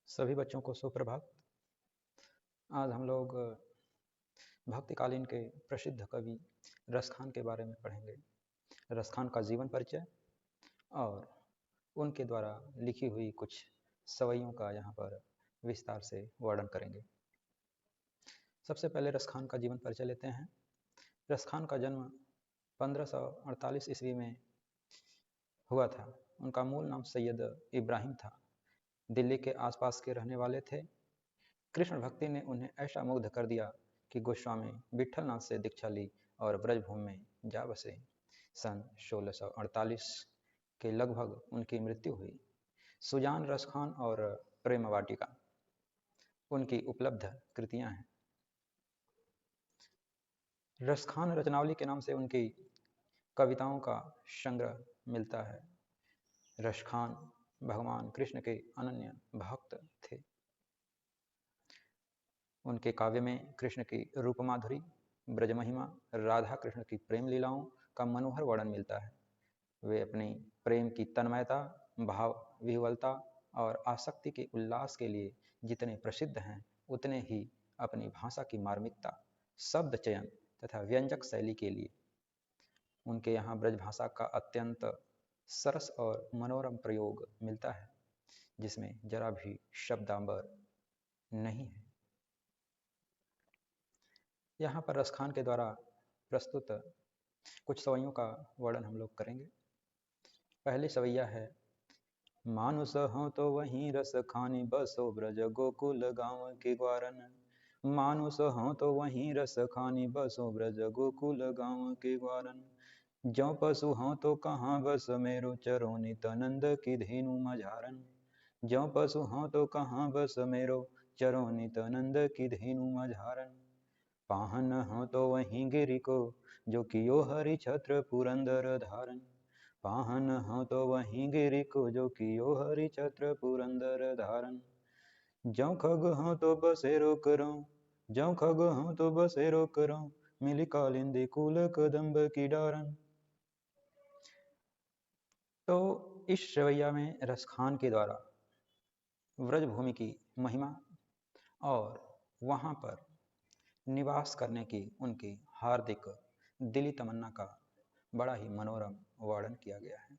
सभी बच्चों को सुप्रभात। आज हम लोग भक्तिकालीन के प्रसिद्ध कवि रसखान के बारे में पढ़ेंगे। रसखान का जीवन परिचय और उनके द्वारा लिखी हुई कुछ सवैयों का यहाँ पर विस्तार से वर्णन करेंगे। सबसे पहले रसखान का जीवन परिचय लेते हैं। रसखान का जन्म 1548 ईस्वी में हुआ था। उनका मूल नाम सैयद इब्राहिम था। दिल्ली के आसपास के रहने वाले थे। कृष्ण भक्ति ने उन्हें ऐसा मुग्ध कर दिया कि गोस्वामी विट्ठलनाथ से दीक्षा ली और ब्रजभूमि में जा बसे। सन 1648 के लगभग उनकी मृत्यु हुई। सुजान रसखान और प्रेम वाटिका उनकी उपलब्ध कृतियां हैं। रसखान रचनावली के नाम से उनकी कविताओं का संग्रह मिलता है। रसखान भगवान कृष्ण के अनन्य भक्त थे। उनके काव्य में कृष्ण की रूप माधुरी, ब्रज महिमा, राधा कृष्ण की प्रेम लीलाओं का मनोहर वर्णन मिलता है। वे अपनी प्रेम की तन्मयता, भाव विह्वलता और आसक्ति के उल्लास के लिए जितने प्रसिद्ध हैं, उतने ही अपनी भाषा की मार्मिकता, शब्द चयन तथा व्यंजक शैली के लिए। उनके यहाँ ब्रज भाषा का अत्यंत सरस और मनोरम प्रयोग मिलता है, जिसमें जरा भी शब्दांबर नहीं है। यहाँ पर रसखान के द्वारा प्रस्तुत कुछ सवैयों का वर्णन हम लोग करेंगे। पहली सवैया है, मानुष हो तो वहीं रस खानी बसो ब्रज गोकुल गाँव के ग्वारन। मानुष हो तो वहीं रस खानी बसो ब्रज गोकुल गाँव के ग्वारन। ज्यों पशु हो तो कहाँ बस मेरो चरो नित्यानंद की धेनु मझारन। ज्यों पशु हो तो कहाँ बस मेरो चरो नित्यानंद की धेनु मझारन। पाहन हो तो वहीं गिरि को जो कियो हरि छत्र पुरंदर धारन। पाहन हो तो वहीं गिरि को जो कियो हरि छत्र पुरंदर धारन। ज्यों खग हो तो बसेरो करो, ज्यों खग हो तो बसेरो करो, मिली कालिंदी कुल कदम्ब की डारन। तो इस रवैया में रसखान के द्वारा व्रजभूमि की महिमा और वहाँ पर निवास करने की उनकी हार्दिक दिली तमन्ना का बड़ा ही मनोरम वर्णन किया गया है।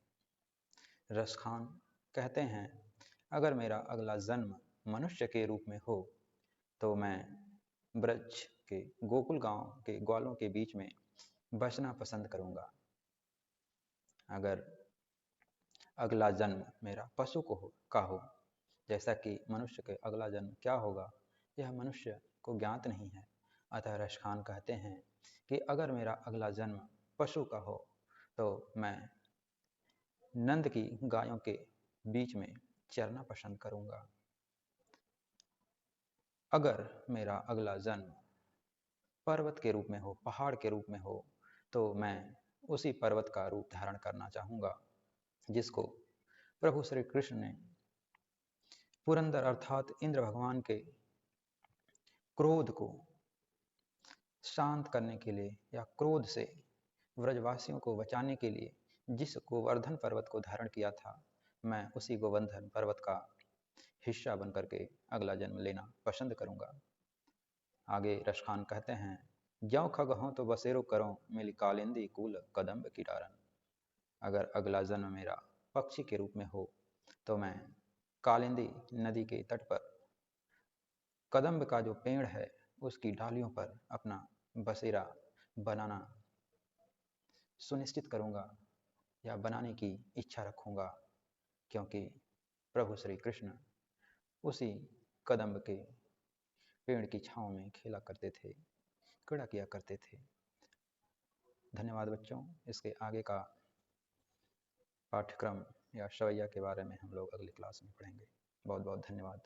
रसखान कहते हैं, अगर मेरा अगला जन्म मनुष्य के रूप में हो तो मैं ब्रज के गोकुल गांव के ग्वालों के बीच में बसना पसंद करूंगा। अगर अगला जन्म मेरा पशु का हो, जैसा कि मनुष्य के अगला जन्म क्या होगा यह मनुष्य को ज्ञात नहीं है। अतः रसखान कहते हैं कि अगर मेरा अगला जन्म पशु का हो तो मैं नंद की गायों के बीच में चरना पसंद करूंगा। अगर मेरा अगला जन्म पर्वत के रूप में हो, पहाड़ के रूप में हो, तो मैं उसी पर्वत का रूप धारण करना चाहूंगा जिसको प्रभु श्री कृष्ण ने पुरंदर अर्थात इंद्र भगवान के क्रोध को शांत करने के लिए या क्रोध से व्रजवासियों को बचाने के लिए जिस गोवर्धन पर्वत को धारण किया था, मैं उसी गोवर्धन पर्वत का हिस्सा बनकर के अगला जन्म लेना पसंद करूंगा। आगे रसखान कहते हैं, ज्यों खग हों तो बसेरो करो, मिली कालिंदी कुल कदम्ब की डारन। अगर अगला जन्म मेरा पक्षी के रूप में हो तो मैं कालिंदी नदी के तट पर कदम्ब का जो पेड़ है उसकी डालियों पर अपना बसेरा बनाना सुनिश्चित करूंगा या बनाने की इच्छा रखूंगा, क्योंकि प्रभु श्री कृष्ण उसी कदम्ब के पेड़ की छांव में खेला करते थे, क्रीड़ा किया करते थे। धन्यवाद बच्चों। इसके आगे का पाठ्यक्रम या शवैया के बारे में हम लोग अगली क्लास में पढ़ेंगे। बहुत बहुत धन्यवाद।